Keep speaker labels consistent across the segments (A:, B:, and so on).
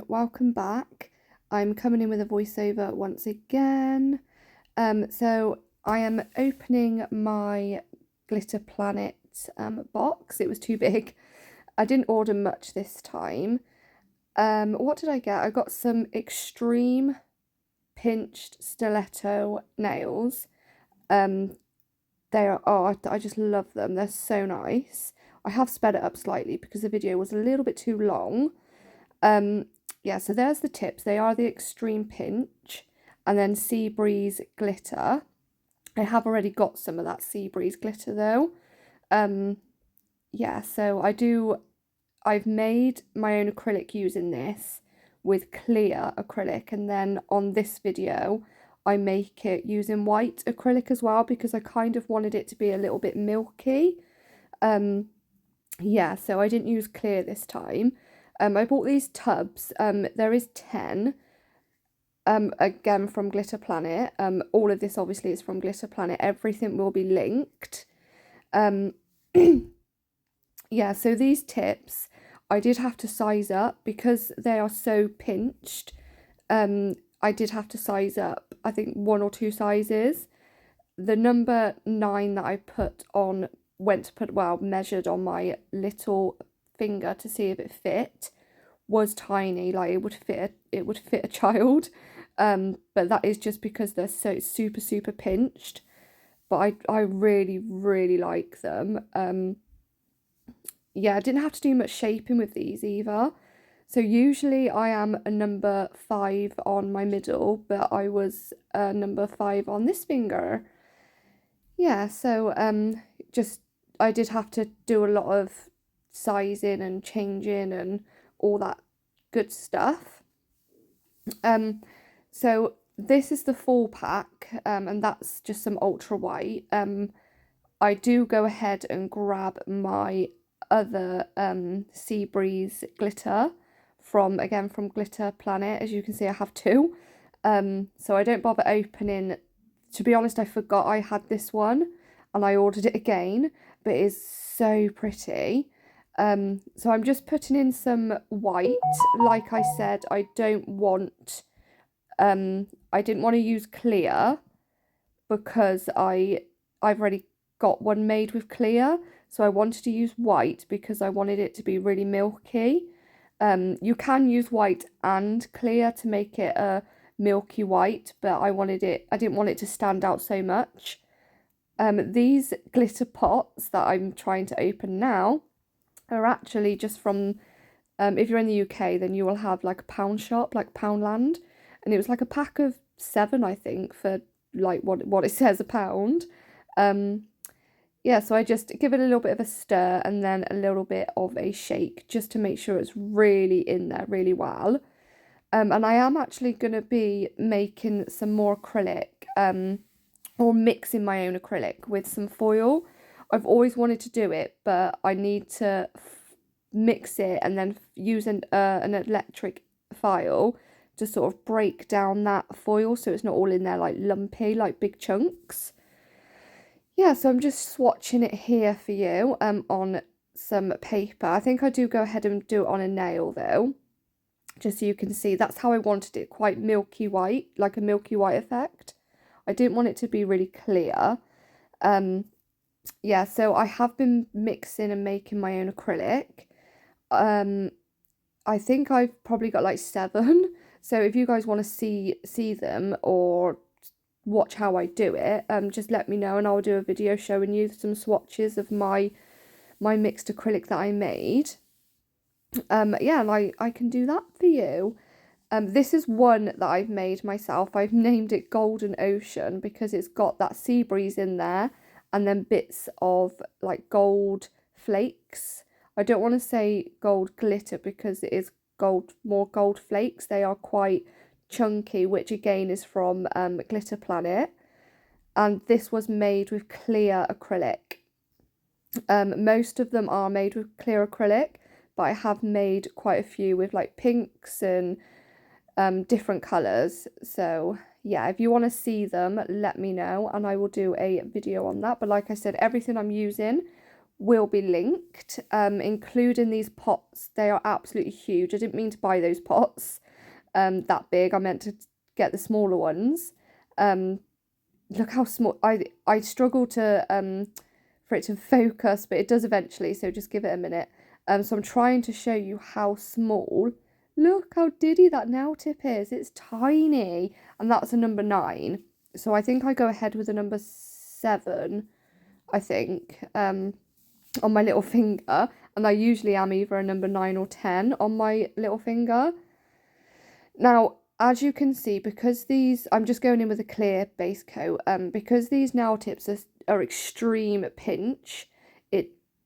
A: welcome back. I'm coming in with a voiceover once again. So I am opening my Glitter Planet box. It was too big. I didn't order much this time. What did I get? I got some extreme pinched stiletto nails. They are, oh, I just love them. They're so nice. I have sped it up slightly because the video was a little bit too long. Yeah, so there's the tips. They are the extreme pinch and then Sea Breeze glitter. I have already got some of that Sea Breeze glitter though. Yeah, so I've made my own acrylic using this with clear acrylic, and then on this video I make it using white acrylic as well because I kind of wanted it to be a little bit milky. Yeah, so I didn't use clear this time. I bought these tubs. There is 10. Again from Glitter Planet. All of this obviously is from Glitter Planet. Everything will be linked. Yeah, so these tips I did have to size up because they are so pinched. I did have to size up, I think 1 or 2 sizes. The number 9 that I measured on my little finger to see if it fit was tiny, like it would fit a child. But that is just because they're so super pinched. But I really like them. Yeah, I didn't have to do much shaping with these either. So usually I am a number 5 on my middle, but I was a number 5 on this finger. Yeah, so I did have to do a lot of sizing and changing and all that good stuff. So this is the full pack, and that's just some ultra white. I do go ahead and grab my other Sea Breeze glitter from Glitter Planet. As you can see, I have 2. So I don't bother opening. To be honest, I forgot I had this one and I ordered it again, but it is so pretty. So I'm just putting in some white. Like I said, I didn't want to use clear because I've already got one made with clear. So I wanted to use white because I wanted it to be really milky. You can use white and clear to make it a milky white, but I didn't want it to stand out so much. These glitter pots that I'm trying to open now are actually just from, if you're in the UK, then you will have like a pound shop, like Poundland, and it was like a pack of 7, I think, for like what it says, £1. Yeah, so I just give it a little bit of a stir and then a little bit of a shake just to make sure it's really in there really well. And I am actually going to be making some more acrylic, or mixing my own acrylic with some foil. I've always wanted to do it, but I need to mix it and then use an electric file to sort of break down that foil so it's not all in there like lumpy, like big chunks. Yeah, so I'm just swatching it here for you on some paper. I think I do go ahead and do it on a nail though, just so you can see. That's how I wanted it, quite milky white, like a milky white effect. I didn't want it to be really clear. Yeah, so I have been mixing and making my own acrylic. I think I've probably got like 7. So if you guys want to see them or watch how I do it, just let me know and I'll do a video showing you some swatches of my mixed acrylic that I made. Yeah, and I can do that for you. This is one that I've made myself. I've named it Golden Ocean because it's got that sea breeze in there and then bits of like gold flakes. I don't want to say gold glitter because it is more gold flakes. They are quite chunky, which again is from Glitter Planet, and this was made with clear acrylic. Most of them are made with clear acrylic, but I have made quite a few with like pinks and different colours. So yeah, if you want to see them, let me know and I will do a video on that. But like I said, everything I'm using will be linked, including these pots. They are absolutely huge. I didn't mean to buy those pots that big. I meant to get the smaller ones. Look how small. I struggle to for it to focus, but it does eventually, so just give it a minute. So I'm trying to show you how small. Look how diddy that nail tip is. It's tiny, and that's a number 9. So I think I go ahead with a number 7, I think, on my little finger, and I usually am either a number 9 or 10 on my little finger. Now, as you can see, because these, I'm just going in with a clear base coat, because these nail tips are extreme pinch,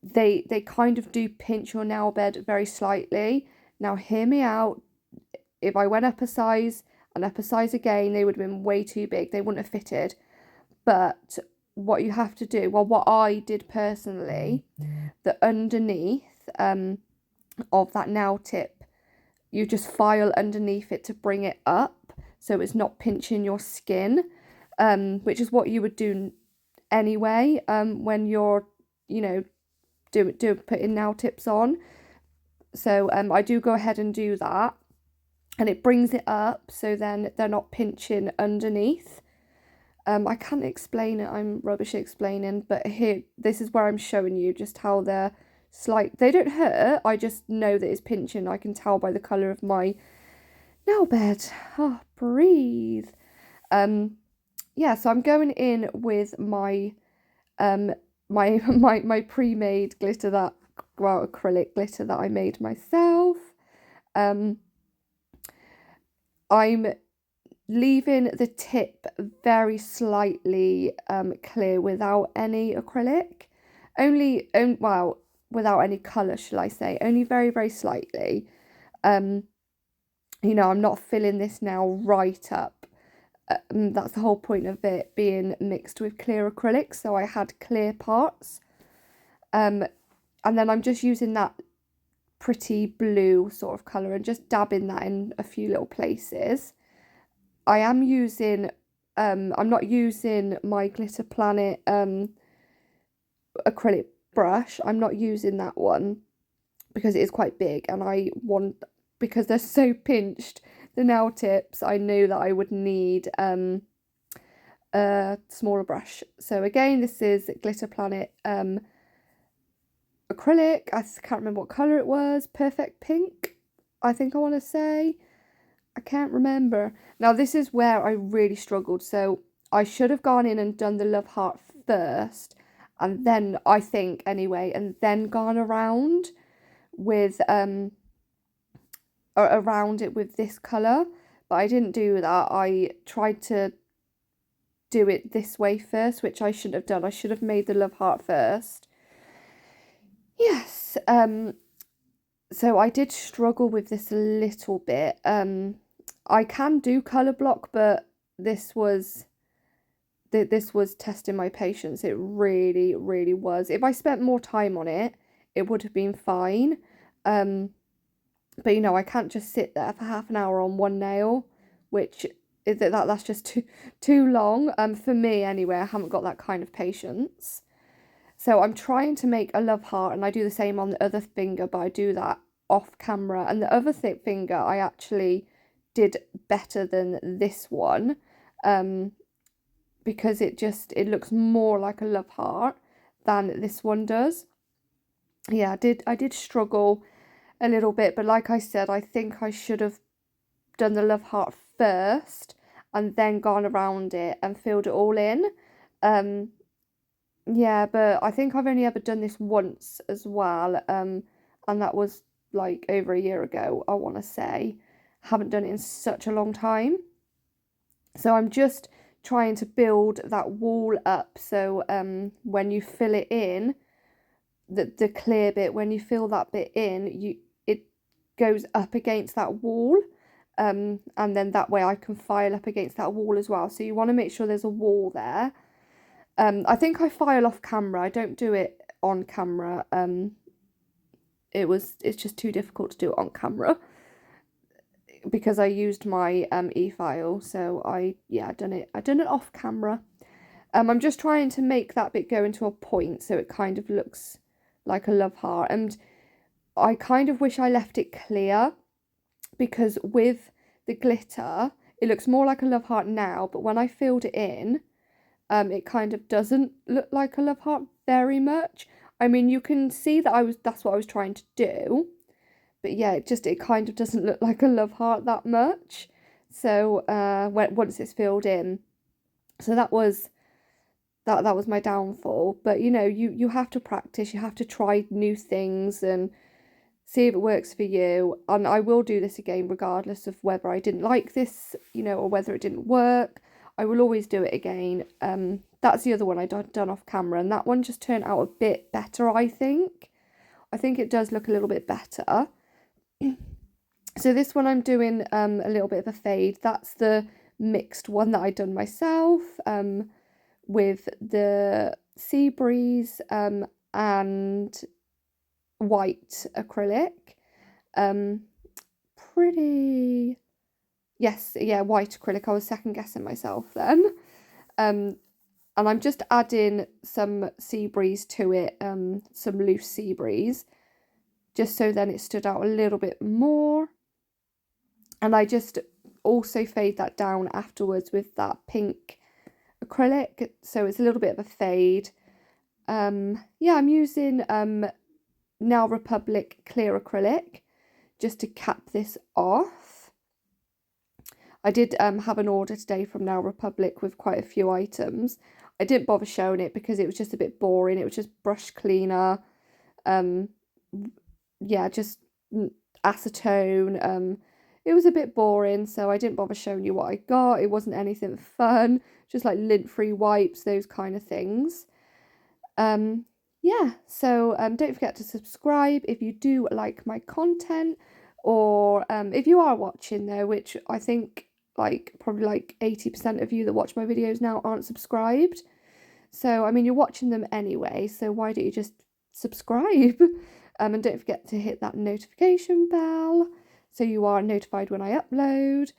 A: they kind of do pinch your nail bed very slightly. Now, hear me out. If I went up a size and up a size again, they would have been way too big. They wouldn't have fitted. But what you have to do, well, what I did personally, the underneath of that nail tip, you just file underneath it to bring it up so it's not pinching your skin, which is what you would do anyway when you're, you know, putting nail tips on. So I do go ahead and do that, and it brings it up so then they're not pinching underneath. I can't explain it, I'm rubbish at explaining, but here, this is where I'm showing you just how they're they don't hurt, I just know that it's pinching. I can tell by the colour of my nail bed. Oh, breathe. Yeah, so I'm going in with my my pre-made glitter, that, well, acrylic glitter that I made myself. I'm leaving the tip very slightly clear without any acrylic, well, without any colour, shall I say, only very, very slightly. You know, I'm not filling this now right up. That's the whole point of it being mixed with clear acrylic, so I had clear parts. And then I'm just using that pretty blue sort of colour and just dabbing that in a few little places. I am using, I'm not using my Glitter Planet acrylic brush. I'm not using that one because it is quite big, and because they're so pinched, the nail tips, I knew that I would need a smaller brush. So again, this is Glitter Planet acrylic. I can't remember what colour it was. Perfect pink, I think I want to say. I can't remember. Now, this is where I really struggled. So I should have gone in and done the love heart first, and then, I think anyway, and then gone around with around it with this colour, but I didn't do that. I tried to do it this way first, which I shouldn't have done. I should have made the love heart first. Yes, so I did struggle with this a little bit. I can do colour block, but this was testing my patience. It really, really was. If I spent more time on it, it would have been fine. But you know, I can't just sit there for half an hour on one nail, which is that's just too long. For me anyway, I haven't got that kind of patience. So I'm trying to make a love heart, and I do the same on the other finger, but I do that off camera. And the other finger, I actually did better than this one, because it looks more like a love heart than this one does. Yeah, I did struggle a little bit, but like I said, I think I should have done the love heart first and then gone around it and filled it all in. Yeah, but I think I've only ever done this once as well, and that was like over a year ago, I want to say. Haven't done it in such a long time. So I'm just trying to build that wall up, so when you fill it in, the clear bit, when you fill that bit in, it goes up against that wall, and then that way I can file up against that wall as well. So you want to make sure there's a wall there. I think I file off camera. I don't do it on camera. It's just too difficult to do it on camera because I used my e-file. So I done it off camera. I'm just trying to make that bit go into a point so it kind of looks like a love heart. And I kind of wish I left it clear, because with the glitter, it looks more like a love heart now, but when I filled it in, it kind of doesn't look like a love heart very much. I mean, you can see that that's what I was trying to do, but yeah, it kind of doesn't look like a love heart that much. So once it's filled in, so that was my downfall. But you have to practice, you have to try new things and see if it works for you. And I will do this again regardless of whether I didn't like this, or whether it didn't work. I will always do it again. That's the other one I done off camera, and that one just turned out a bit better, I think. I think it does look a little bit better. So this one I'm doing a little bit of a fade. That's the mixed one that I done myself, with the sea breeze and white acrylic. Pretty, yes, yeah, white acrylic. I was second guessing myself then. And I'm just adding some sea breeze to it, some loose sea breeze, just so then it stood out a little bit more. And I just also fade that down afterwards with that pink acrylic, so it's a little bit of a fade. Yeah, I'm using Nail Republic clear acrylic just to cap this off. I did have an order today from Nail Republic with quite a few items. I didn't bother showing it because it was just a bit boring. It was just brush cleaner, yeah, just acetone. It was a bit boring, so I didn't bother showing you what I got. It wasn't anything fun, just like lint-free wipes, those kind of things. Yeah, so don't forget to subscribe if you do like my content, or if you are watching though, which I think probably like 80% of you that watch my videos now aren't subscribed. So I mean, you're watching them anyway, so why don't you just subscribe? And don't forget to hit that notification bell so you are notified when I upload.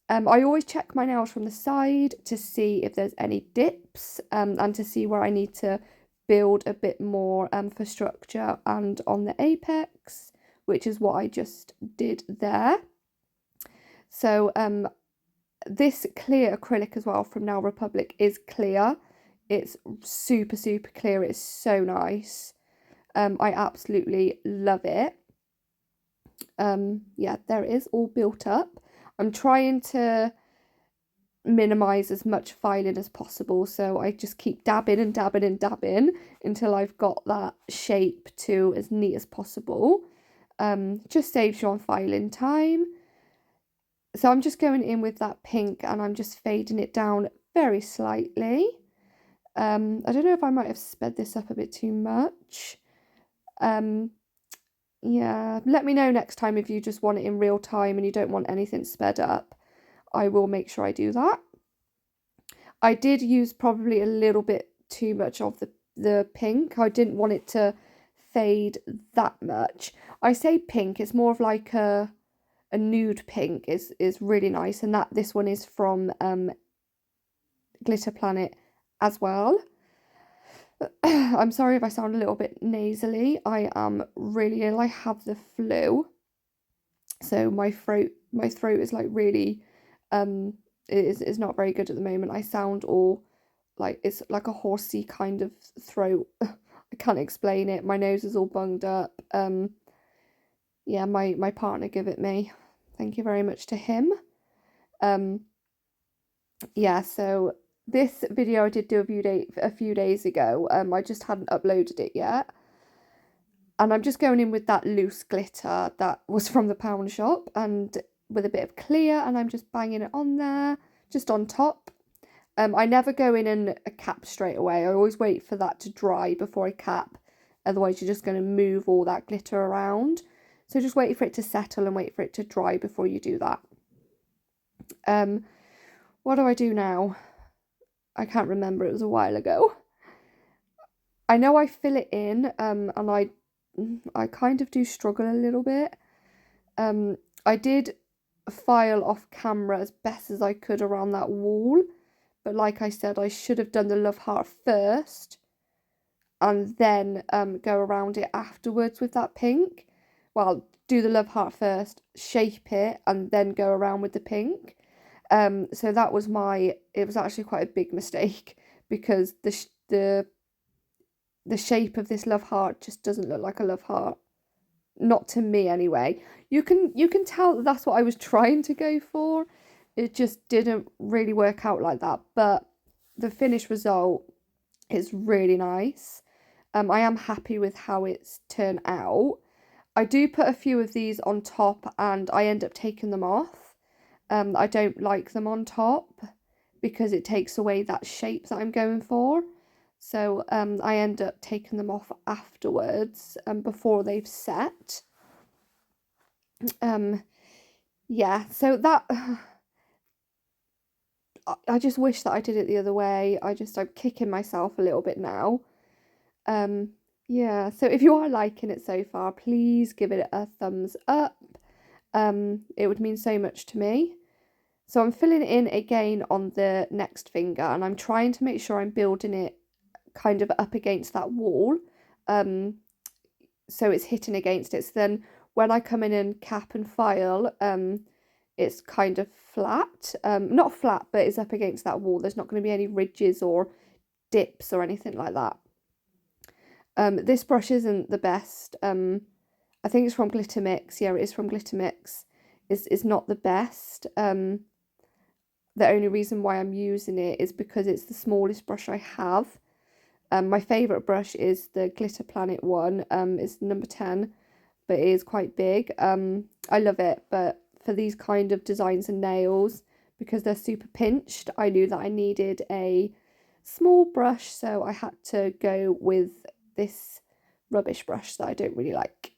A: I always check my nails from the side to see if there's any dips, and to see where I need to build a bit more for structure and on the apex, which is what I just did there. So this clear acrylic as well from Nail Republic is clear. It's super, super clear. It's so nice. I absolutely love it. Yeah, there it is, all built up. I'm trying to minimize as much filing as possible, so I just keep dabbing and dabbing and dabbing until I've got that shape to as neat as possible. Just saves you on filing time. So I'm just going in with that pink and I'm just fading it down very slightly. I don't know if I might have sped this up a bit too much. Yeah, let me know next time if you just want it in real time and you don't want anything sped up. I will make sure I do that. I did use probably a little bit too much of the pink. I didn't want it to fade that much. I say pink, it's more of like a nude pink is really nice, and this one is from Glitter Planet as well. I'm sorry if I sound a little bit nasally. I am really ill. I have the flu, so my throat is like really is not very good at the moment. I sound all like it's like a horsey kind of throat. I can't explain it. My nose is all bunged up. Yeah, my partner gave it me. Thank you very much to him. Yeah, so this video I did do a few days ago. I just hadn't uploaded it yet. And I'm just going in with that loose glitter that was from the pound shop and with a bit of clear, and I'm just banging it on there, just on top. I never go in and cap straight away. I always wait for that to dry before I cap. Otherwise, you're just going to move all that glitter around. So just wait for it to settle and wait for it to dry before you do that. What do I do now? I can't remember. It was a while ago. I know I fill it in, and I kind of do struggle a little bit. I did file off camera as best as I could around that wall, but like I said, I should have done the love heart first and then go around it afterwards with that pink. Well, do the love heart first, shape it, and then go around with the pink. So that was it was actually quite a big mistake because the shape of this love heart just doesn't look like a love heart. Not to me anyway. You can tell that that's what I was trying to go for. It just didn't really work out like that, but the finished result is really nice. I am happy with how it's turned out. I do put a few of these on top and I end up taking them off. I don't like them on top because it takes away that shape that I'm going for. So I end up taking them off afterwards before they've set. Yeah, so that I just wish that I did it the other way. I'm kicking myself a little bit now. Yeah, so if you are liking it so far, please give it a thumbs up. It would mean so much to me. So I'm filling it in again on the next finger, and I'm trying to make sure I'm building it kind of up against that wall. So it's hitting against it. So then when I come in and cap and file, it's kind of flat. Not flat, but it's up against that wall. There's not going to be any ridges or dips or anything like that. This brush isn't the best. I think it's from Glitter Mix. Yeah, it is from Glitter Mix. It's not the best. The only reason why I'm using it is because it's the smallest brush I have. My favourite brush is the Glitter Planet one. It's number 10, but it is quite big. I love it, but for these kind of designs and nails, because they're super pinched, I knew that I needed a small brush, so I had to go with this rubbish brush that I don't really like.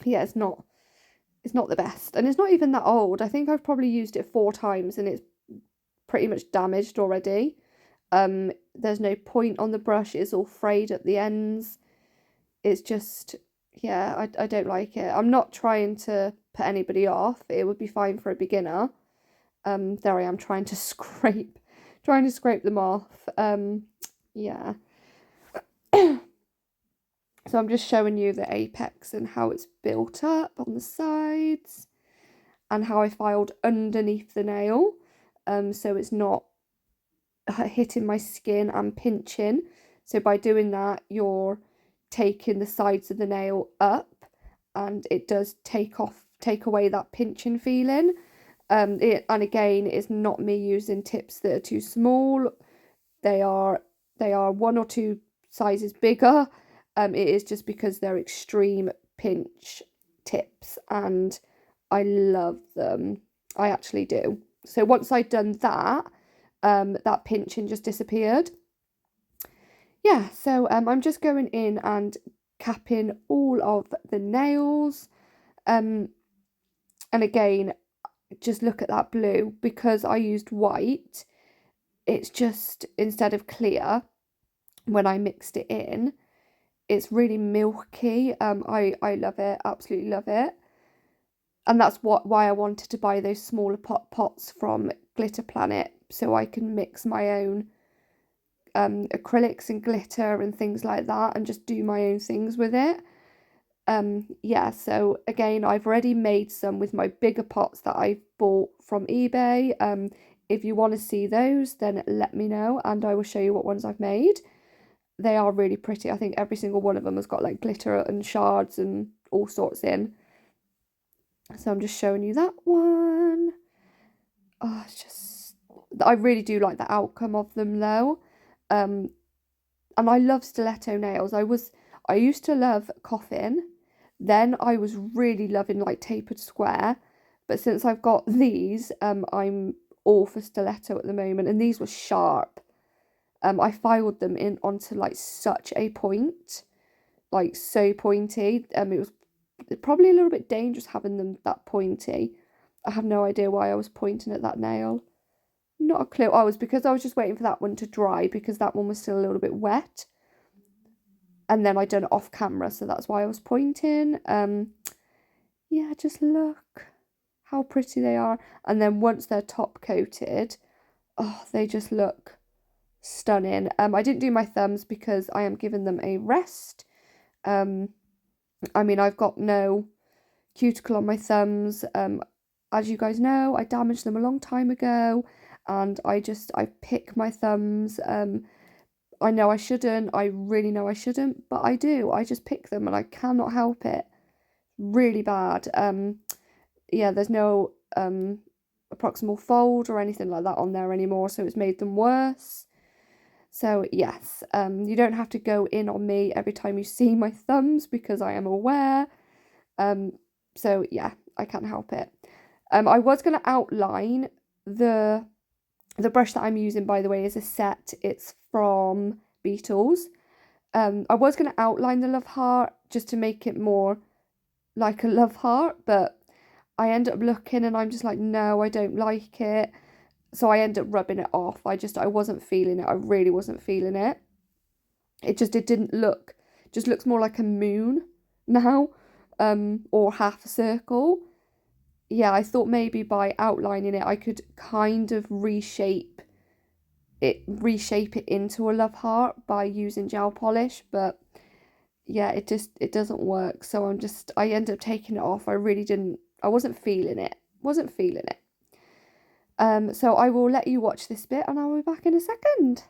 A: Yeah, it's not the best, and it's not even that old. I think I've probably used it 4 times and it's pretty much damaged already. There's no point on the brush, it's all frayed at the ends. It's just, yeah, I don't like it. I'm not trying to put anybody off. It would be fine for a beginner. There I am trying to scrape them off. Yeah. So I'm just showing you the apex and how it's built up on the sides and how I filed underneath the nail. So it's not hitting my skin and pinching. So by doing that, you're taking the sides of the nail up, and it does take away that pinching feeling. And again, it's not me using tips that are too small. They are 1 or 2 sizes bigger. It is just because they're extreme pinch tips and I love them. I actually do. So once I'd done that, that pinching just disappeared. Yeah, so I'm just going in and capping all of the nails. And again, just look at that blue. Because I used white, it's just, instead of clear, when I mixed it in, it's really milky. I love it, absolutely love it. And that's why I wanted to buy those smaller pots from Glitter Planet, so I can mix my own acrylics and glitter and things like that and just do my own things with it. Yeah, so again, I've already made some with my bigger pots that I've bought from eBay. If you want to see those, then let me know and I will show you what ones I've made. They are really pretty. I think every single one of them has got like glitter and shards and all sorts in. So I'm just showing you that one. Oh, it's just, I really do like the outcome of them though. And I love stiletto nails. I used to love coffin. Then I was really loving like tapered square. But since I've got these, I'm all for stiletto at the moment. And these were sharp. I filed them in onto like such a point. Like so pointy. It was probably a little bit dangerous having them that pointy. I have no idea why I was pointing at that nail. Not a clue. Oh, it was because I was just waiting for that one to dry because that one was still a little bit wet. And then I done it off camera, so that's why I was pointing. Yeah, just look how pretty they are. And then once they're top coated, oh, they just look stunning. I didn't do my thumbs because I am giving them a rest. I mean, I've got no cuticle on my thumbs. As you guys know, I damaged them a long time ago, and I pick my thumbs. I know I shouldn't, I really know I shouldn't, but I do. I just pick them and I cannot help it. Really bad. Yeah, there's no proximal fold or anything like that on there anymore, so it's made them worse. So yes, you don't have to go in on me every time you see my thumbs because I am aware. So yeah, I can't help it. I was going to outline the brush that I'm using, by the way, is a set. It's from Beetles. I was going to outline the love heart just to make it more like a love heart, but I end up looking and I'm just like, no, I don't like it. So I end up rubbing it off. I wasn't feeling it. I really wasn't feeling it. It didn't look, just looks more like a moon now, or half a circle. Yeah, I thought maybe by outlining it, I could kind of reshape it into a love heart by using gel polish, but yeah, it doesn't work. So I end up taking it off. I wasn't feeling it. So I will let you watch this bit and I'll be back in a second.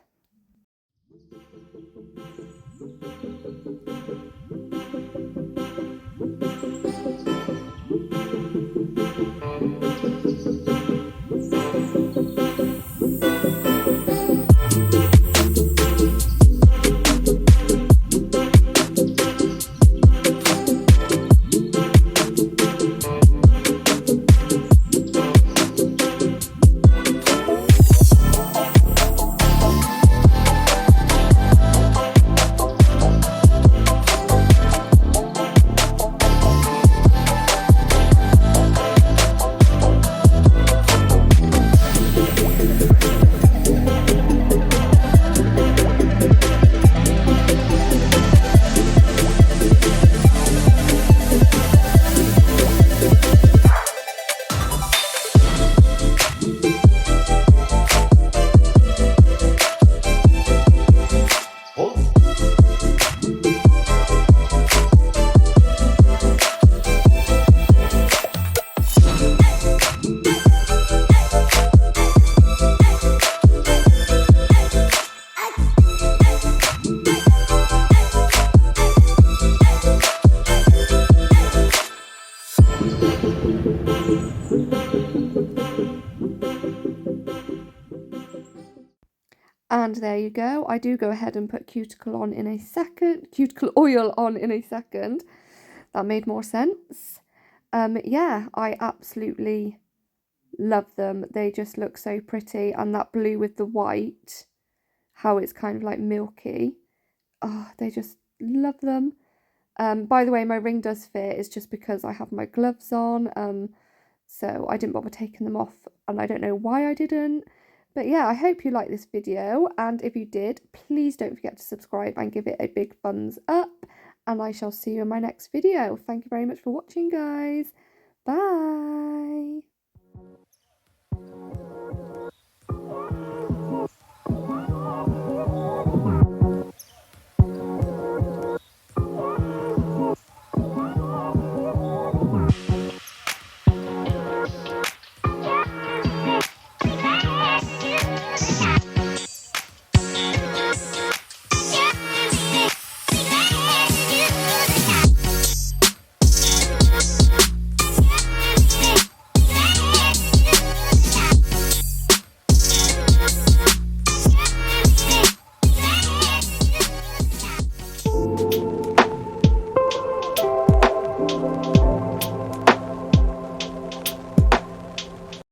A: And there you go. I do go ahead and put cuticle oil on in a second. That made more sense. Yeah, I absolutely love them. They just look so pretty, and that blue with the white, how it's kind of like milky. Oh, they just love them. By the way, my ring does fit. It's just because I have my gloves on. So I didn't bother taking them off, and I don't know why I didn't. But yeah, I hope you liked this video, and if you did, please don't forget to subscribe and give it a big thumbs up, and I shall see you in my next video. Thank you very much for watching, guys. Bye.